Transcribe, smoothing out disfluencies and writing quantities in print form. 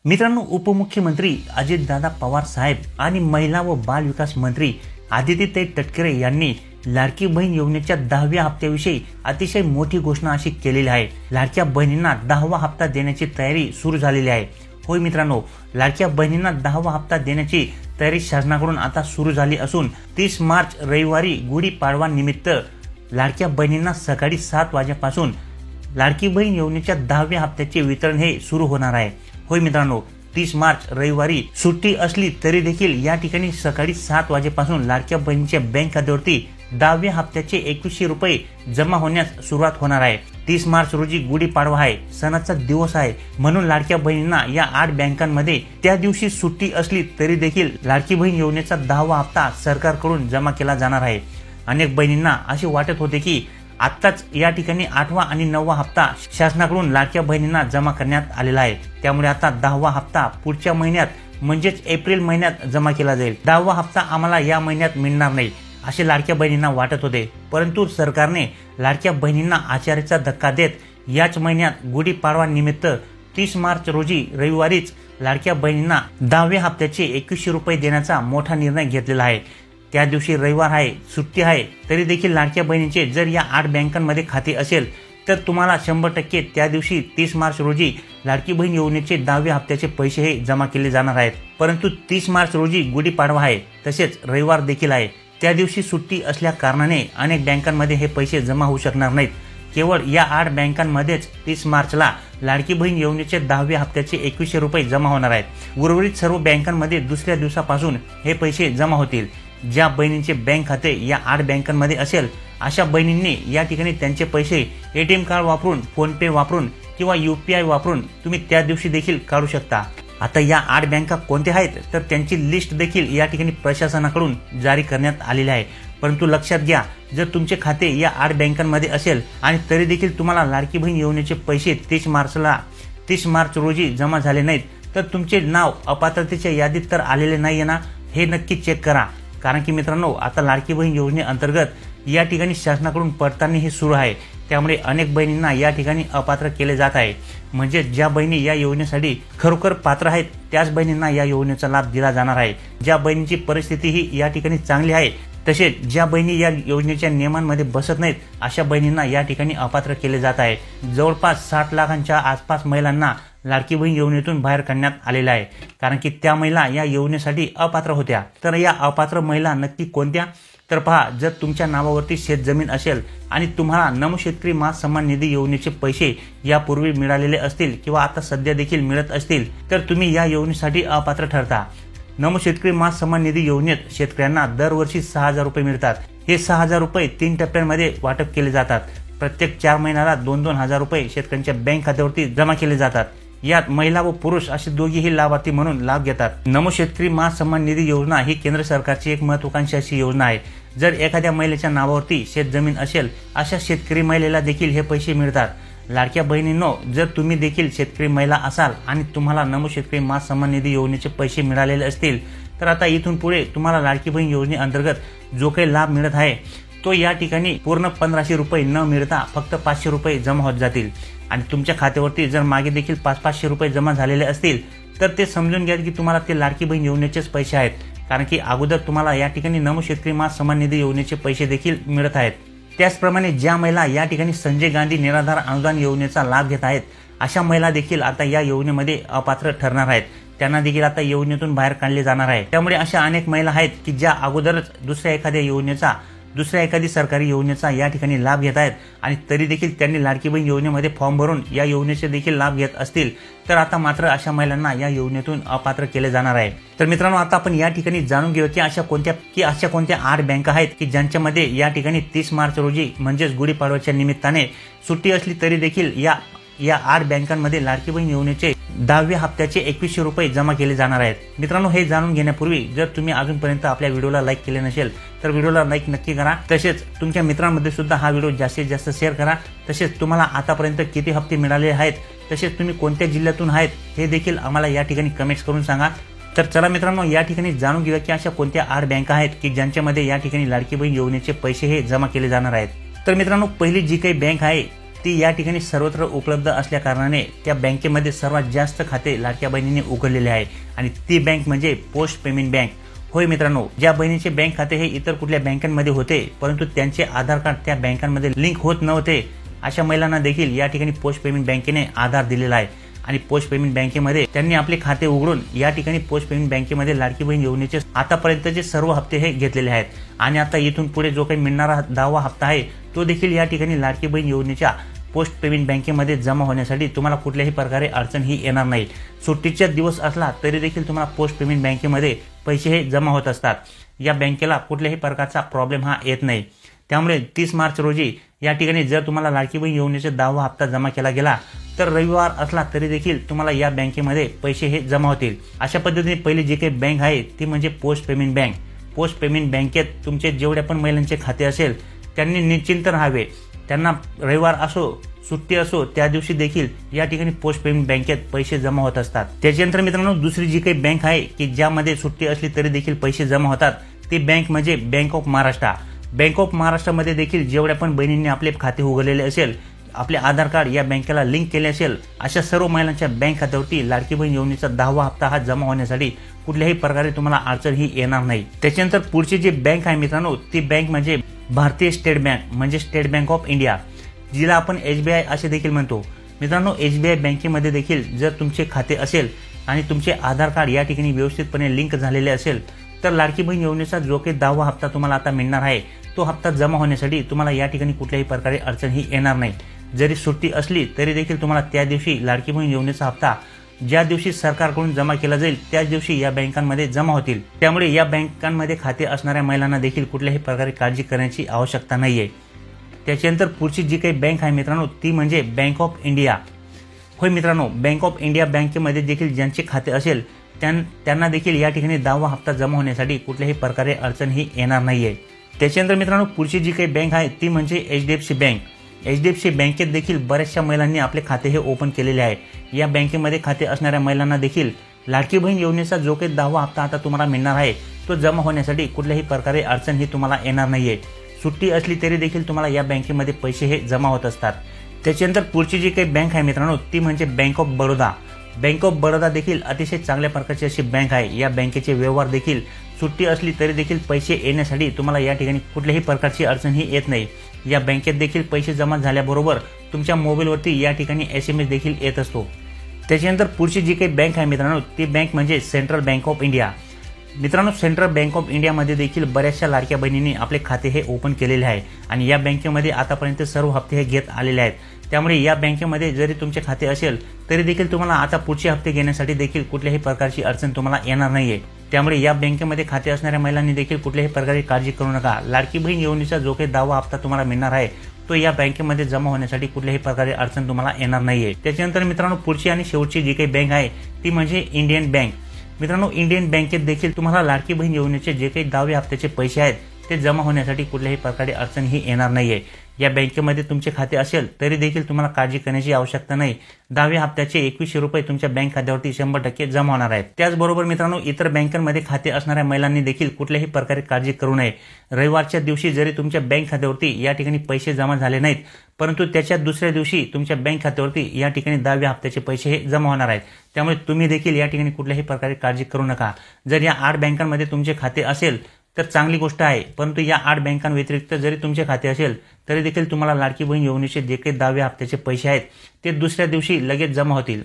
मित्रांनो, उपमुख्यमंत्री अजितदादा पवार साहेब आणि महिला व बाल विकास मंत्री आदितीताई तटकरे यांनी लाडकी बहीण योजनेच्या 10व्या हप्त्याविषयी अतिशय मोठी घोषणा अशी केलेली आहे। लाडक्या बहिणींना 10वा हप्ता देण्याची तयारी सुरू झालेली आहे। होय मित्रांनो, लाडक्या बहिणींना 10वा हप्ता देण्याची तयारी शासनाकडून आता सुरू झाली असून 30 मार्च रविवारी गुढीपाडवा निमित्त लाडक्या बहिणींना सकाळी 7 वाजेपासून लाडकी बहीण योजनेच्या 10व्या हप्त्याचे वितरण हे सुरू होणार आहे। होय मित्रांनो, 30 मार्च रविवारी सुट्टी असली तरी देखील या ठिकाणी सकाळी 7 वाजेपासून लाडक्या बहिणीच्या बँक खात्यावरती 10व्या हप्त्याचे 2100 रुपये जमा होण्यास सुरुवात होणार आहे। 30 मार्च रोजी गुढीपाडवा आहे, सणाचा दिवस आहे, म्हणून लाडक्या बहिणींना या 8 बँकांमध्ये त्या दिवशी सुट्टी असली तरी देखील लाडकी बहीण योजनेचा 10वा हप्ता सरकारकडून जमा केला जाणार आहे। अनेक बहिणींना असे वाटत होते की आत्ताच या ठिकाणी 8वा आणि 9वा हप्ता शासनाकडून लाडक्या बहिणींना जमा करण्यात आलेला आहे, त्यामुळे आता 10वा हप्ता पुढच्या महिन्यात म्हणजेच एप्रिल महिन्यात जमा केला जाईल। 10वा हप्ता आम्हाला या महिन्यात मिळणार नाही असे लाडक्या बहिणींना वाटत होते, परंतु सरकारने लाडक्या बहिणींना आचार्याचा धक्का देत याच महिन्यात गुढीपाडवा निमित्त 30 मार्च रोजी रविवारीच लाडक्या बहिणींना 10व्या हप्त्याचे 2100 रुपये देण्याचा मोठा निर्णय घेतलेला आहे। त्या दिवशी रविवार आहे, सुट्टी आहे, तरी देखील लाडक्या बहिणींचे जर या 8 बँकांमध्ये खाते असेल तर तुम्हाला 100% त्या दिवशी 30 मार्च रोजी लाडकी बहीण योजनेचे 10व्या हप्त्याचे पैसे हे जमा केले जाणार आहेत। परंतु 30 मार्च रोजी गुढीपाडवा आहे, तसेच रविवार देखील आहे, त्या दिवशी सुट्टी असल्या कारणाने अनेक बँकांमध्ये हे पैसे जमा होऊ शकणार नाहीत। केवळ या 8 बँकांमध्येच 30 मार्चला लाडकी बहीण योजनेचे 10व्या हप्त्याचे 2100 रुपये जमा होणार आहेत। उर्वरित सर्व बँकांमध्ये दुसऱ्या दिवसापासून हे पैसे जमा होतील। ज्या बहिणींचे बँक खाते या 8 बँकांमध्ये असेल अशा बहिणींनी या ठिकाणी त्यांचे पैसे एटीएम कार्ड वापरून, फोन पे वापरून किंवा UPI वापरून तुम्ही त्या दिवशी देखील काढू शकता। आता या 8 बँका कोणत्या आहेत तर त्यांची लिस्ट देखील या ठिकाणी प्रशासनाकडून जारी करण्यात आलेली आहे। परंतु लक्षात घ्या, जर तुमचे खाते या 8 बँकांमध्ये असेल आणि तरी देखील तुम्हाला लाडकी बहीण योजनेचे पैसे 30 मार्च रोजी जमा झाले नाहीत तर तुमचे नाव अपात्रतेच्या यादीत तर आलेले नाहीये ना, हे नक्की चेक करा। कारण की मित्रांनो, आता लाडकी बहीण योजनेअंतर्गत या ठिकाणी शासनाकडून पडताळणी ही सुरू आहे, त्यामुळे अनेक बहिणींना या ठिकाणी अपात्र केले जात आहे। म्हणजे ज्या बहिणी या योजनेसाठी खरोखर पात्र आहेत त्याच बहिणींना या योजनेचा लाभ दिला जाणार आहे। ज्या बहिणींची परिस्थिती ही या ठिकाणी चांगली आहे, तसेच ज्या बहिणी या योजनेच्या नियमांमध्ये बसत नाहीत अशा बहिणींना या ठिकाणी अपात्र केले जात आहे। जवळपास 60 लाखांच्या आसपास महिलांना लाडकी बहीण योजनेतून बाहेर काढण्यात आलेला आहे, कारण की त्या महिला या योजनेसाठी अपात्र होत्या। तर या अपात्र महिला नक्की कोणत्या तर पहा, जर तुमच्या नावावरती शेतजमीन असेल आणि तुम्हाला नमो शेतकरी महासन्मान निधी योजनेचे पैसे यापूर्वी मिळालेले असतील किंवा आता सध्या देखील मिळत असतील तर तुम्ही या योजनेसाठी अपात्र ठरता। नमो शेतकरी महासन्मान निधी योजनेत शेतकऱ्यांना दरवर्षी 6000 रुपये मिळतात। हे 6000 रुपये 3 टप्प्यांमध्ये वाटप केले जातात। प्रत्येक 4 महिन्याला 2-2 हजार रुपये शेतकऱ्यांच्या बँक खात्यावरती जमा केले जातात। यात महिला व पुरुष असे दोघेही लाभार्थी म्हणून लाभ घेतात। नमो शेतकरी महासन्मान निधी योजना ही केंद्र सरकारची एक महत्त्वाकांक्षी अशी योजना आहे। जर एखाद्या महिलेच्या नावावरती शेतजमीन असेल अशा शेतकरी महिलेला देखील हे पैसे मिळतात। लाडक्या बहिणींनो, जर तुम्ही देखील शेतकरी महिला असाल आणि तुम्हाला नमो शेतकरी महासन्मान निधी योजनेचे पैसे मिळालेले असतील तर आता इथून पुढे तुम्हाला लाडकी बहीण योजनेअंतर्गत जो काही लाभ मिळत आहे तो या ठिकाणी पूर्ण 1500 रुपये न मिळता फक्त 500 रुपये जमा होत जातील। आणि तुमच्या खात्यावरती जर मागे देखील 500 रुपये जमा झालेले असतील तर ते समजून घ्या की तुम्हाला ते लाडकी बहीण योजनेचेच पैसे आहेत, कारण की अगोदर तुम्हाला या ठिकाणी नमो शेतकरी महासन्मान निधी योजनेचे पैसे देखील मिळत आहेत। त्याचप्रमाणे ज्या महिला या ठिकाणी संजय गांधी निराधार अनुदान योजनेचा लाभ घेत आहेत अशा महिला देखील आता या योजनेमध्ये अपात्र ठरणार आहेत, त्यांना देखील आता योजनेतून बाहेर काढले जाणार आहे। त्यामुळे अशा अनेक महिला आहेत की ज्या अगोदरच दुसऱ्या एखादी सरकारी योजनेचा या ठिकाणी लाभ घेत आहेत आणि तरी देखील त्यांनी लाडकी बहीण योजनेमध्ये फॉर्म भरून या योजनेचे देखील लाभ घेत असतील तर आता मात्र अशा महिलांना या योजनेतून अपात्र केले जाणार आहे। तर मित्रांनो, आता आपण या ठिकाणी जाणून घेऊ की अशा कोणत्या 8 बँका आहेत की ज्यांच्यामध्ये या ठिकाणी 30 मार्च रोजी म्हणजेच गुढीपाडव्याच्या निमित्ताने सुट्टी असली तरी देखील या 8 बँकांमध्ये लाडकी बहीण योजनेचे 10व्या हप्त्याचे 2100 रुपये जमा केले जाणार आहेत। मित्रांनो, हे जाणून घेण्यापूर्वी जर तुम्ही अजूनपर्यंत आपल्या व्हिडिओला लाईक केले नसेल तर व्हिडिओला लाईक नक्की करा। तसेच तुमच्या मित्रांमध्ये सुद्धा हा व्हिडिओ जास्तीत जास्त शेअर करा। तसेच तुम्हाला आतापर्यंत किती हप्ते मिळाले आहेत, तसेच तुम्ही कोणत्या जिल्ह्यातून आहेत हे देखील आम्हाला या ठिकाणी कमेंट्स करून सांगा। तर चला मित्रांनो, या ठिकाणी जाणून घेऊया की अशा कोणत्या 8 बँका आहेत की ज्यांच्यामध्ये या ठिकाणी लाडकी बहीण योजनेचे पैसे हे जमा केले जाणार आहेत। तर मित्रांनो, पहिली जी काही बँक आहे ती या ठिकाणी सर्वत्र उपलब्ध असल्या कारणाने त्या बँकेमध्ये सर्वात जास्त खाते लाडक्या बहिणींनी उघडलेले आहे आणि ती बँक म्हणजे पोस्ट पेमेंट बँक. होय मित्रांनो, ज्या बहिणीचे बँक खाते हे इतर कुठल्या बँकांमध्ये होते परंतु त्यांचे आधार कार्ड त्या बँकांमध्ये लिंक होत नव्हते, अशा महिलांना देखील या ठिकाणी पोस्ट पेमेंट बँकेने आधार दिलेला आहे आणि पोस्ट पेमेंट बँकेमध्ये त्यांनी आपले खाते उघडून या ठिकाणी पोस्ट पेमेंट बँकेमध्ये लाडकी बहीण योजनेचे आतापर्यंतचे सर्व हप्ते हे घेतलेले आहेत आणि आता इथून पुढे जो काही मिळणारा 10वा हप्ता आहे तो देखील या ठिकाणी लाडकी बहीण योजनेच्या पोस्ट पेमेंट बँकेमध्ये जमा होण्यासाठी तुम्हाला कुठल्याही प्रकारे अडचण ही येणार नाही. सुट्टीचा दिवस असला तरी देखील तुम्हाला पोस्ट पेमेंट बँकेमध्ये पैसे हे जमा होत असतात. या बँकेला कुठल्याही प्रकारचा प्रॉब्लेम हा येत नाही. त्यामुळे 30 मार्च रोजी या ठिकाणी जर तुम्हाला लाडकी बहीण योजनेचा 10वा हप्ता जमा केला गेला तर रविवार असला तरी देखील तुम्हाला या बँकेमध्ये पैसे हे जमा होतील. अशा पद्धतीने पहिली जी काही बँक आहे ती म्हणजे post payment bank. Post payment बँकेत तुमचे जेवढ्या पण महिलांचे खाते असेल त्यांनी निश्चिंत राहावे. त्यांना रविवार असो सुट्टी असो त्या दिवशी देखील या ठिकाणी पोस्ट पेमेंट बँकेत पैसे जमा होत असतात. त्याच्यानंतर मित्रांनो दुसरी जी काही बँक आहे की ज्यामध्ये सुट्टी असली तरी देखील पैसे जमा होतात ती बँक म्हणजे bank of Maharashtra. Bank of महाराष्ट्रामध्ये देखील जेवढ्या पण बहिणींनी आपले खाते उघडलेले असेल, आपले आधार कार्ड या बँकेला लिंक केले असेल, अशा सर्व महिलांच्या बँक खात्यावरती लाडकी बहीण योजनेचा 10वा हप्ता हा जमा होण्यासाठी कुठल्याही प्रकारे तुम्हाला अडचण ही येणार नाही. त्याच्यानंतर पुढची जी बँक आहे मित्रांनो ती बँक म्हणजे भारतीय स्टेट बँक म्हणजे स्टेट बँक ऑफ इंडिया, जिला आपण SBI असे देखील म्हणतो. मित्रांनो SBI बँकेमध्ये देखील जर तुमचे खाते असेल आणि तुमचे आधार कार्ड या ठिकाणी व्यवस्थितपणे लिंक झालेले असेल तर लाडकी बहीण योजनेचा जो काही 10वा हप्ता तुम्हाला आता मिळणार आहे तो हप्ता जमा होण्यासाठी तुम्हाला या ठिकाणी कुठल्याही प्रकारे अडचण ही येणार नाही. जरी सुट्टी असली तरी देखील तुम्हाला त्या दिवशी लाडकी बहीण योजनेचा हप्ता ज्या दिवशी सरकारकडून जमा केला जाईल त्याच दिवशी या बँकांमध्ये जमा होतील. त्यामुळे या बँकांमध्ये खाते असणाऱ्या महिलांना देखील कुठल्याही प्रकारे काळजी करण्याची आवश्यकता नाहीये. त्याच्यानंतर पुढची जी काही बँक आहे मित्रांनो ती म्हणजे बँक ऑफ इंडिया. होय मित्रांनो, बँक ऑफ इंडिया बँकेमध्ये देखील ज्यांचे खाते असेल त्यांना देखील या ठिकाणी 10वा हप्ता जमा होण्यासाठी कुठल्याही प्रकारे अडचण ही येणार नाहीये. त्याच्यानंतर मित्रांनो पुढची जी काही बँक आहे ती म्हणजे HDFC बँक. HDFC बँकेत देखील बऱ्याचशा महिलांनी आपले खाते हे ओपन केलेले आहे. या बँकेमध्ये खाते असणाऱ्या महिलांना देखील लाडकी बहीण योजनेचा जो काही 10वा हप्ता आता तुम्हाला मिळणार आहे तो जमा होण्यासाठी कुठल्याही प्रकारे अडचण ही तुम्हाला येणार नाहीये. सुट्टी असली तरी देखील तुम्हाला या बँकेमध्ये पैसे हे जमा होत असतात. त्याच्यानंतर पुढची जी काही बँक आहे मित्रांनो ती म्हणजे bank of Baroda. Bank of Baroda देखील अतिशय चांगल्या प्रकारची अशी बँक आहे. या बँकेचे व्यवहार देखील सुट्टी असली तरी देखील पैसे येण्यासाठी तुम्हाला या ठिकाणी कुठल्याही प्रकारची अडचण ही येत नाही. या बँकेत देखील पैसे जमा झाल्याबरोबर तुमच्या मोबाईलवरती या ठिकाणी SMS देखील येत असतो. त्याच्यानंतर पुढची जी काही बँक आहे मित्रांनो ती बँक म्हणजे सेंट्रल बँक ऑफ इंडिया. मित्रांनो सेंट्रल बँक ऑफ इंडियामध्ये देखील बऱ्याचशा लाडक्या बहिणींनी आपले खाते हे ओपन केलेले आहे आणि या बँकेमध्ये आतापर्यंत सर्व हप्ते हे घेत आलेले आहेत. त्यामुळे या बँकेमध्ये जरी तुमचे खाते असेल तरी देखील तुम्हाला आता पुढचे हप्ते घेण्यासाठी देखील कुठल्याही प्रकारची अडचण तुम्हाला येणार नाहीये. त्यामुळे या बँकेमध्ये खाते असणाऱ्या महिलांनी देखील कुठल्याही प्रकारे काळजी करू नका. लाडकी बहीण योजनेचा जो काही 10वा हप्ता तुम्हाला मिळणार आहे तो या बँकेमध्ये जमा होण्यासाठी कुठल्याही प्रकारे अडचण तुम्हाला येणार नाहीये. त्याच्यानंतर मित्रांनो पुढची आणि शेवटची जी काही बँक आहे ती म्हणजे इंडियन बँक. मित्रांनो इंडियन बँकेत देखील तुम्हाला लाडकी बहीण योजनेचे जे काही 10व्या हप्त्याचे पैसे आहेत ते जमा होण्यासाठी कुठल्याही प्रकारे अडचण ही येणार नाहीये. या बँकेमध्ये तुमचे खाते असेल तरी देखील तुम्हाला काळजी करण्याची आवश्यकता नाही. 10व्या हप्त्याचे 2100 रुपये तुमच्या बँक खात्यावरती 100% जमा होणार आहेत. त्याचबरोबर मित्रांनो इतर बँकांमध्ये खाते असणाऱ्या महिलांनी देखील कुठल्याही प्रकारे काळजी करू नये. रविवारच्या दिवशी जरी तुमच्या बँक खात्यावरती या ठिकाणी पैसे जमा झाले नाहीत परंतु त्याच्या दुसऱ्या दिवशी तुमच्या बँक खात्यावरती या ठिकाणी 10व्या हप्त्याचे पैसे हे जमा होणार आहेत. त्यामुळे तुम्ही देखील या ठिकाणी कुठल्याही प्रकारे काळजी करू नका. जर या 8 बँकांमध्ये तुमचे खाते असेल तर चांगली गोष्ट आहे, परंतु या 8 बँकांव्यतिरिक्त जरी तुमचे खाते असेल तरी देखील तुम्हाला लाडकी बहीण योजनेचे जे काही 10व्या हप्त्याचे पैसे आहेत ते दुसऱ्या दिवशी लगेच जमा होतील.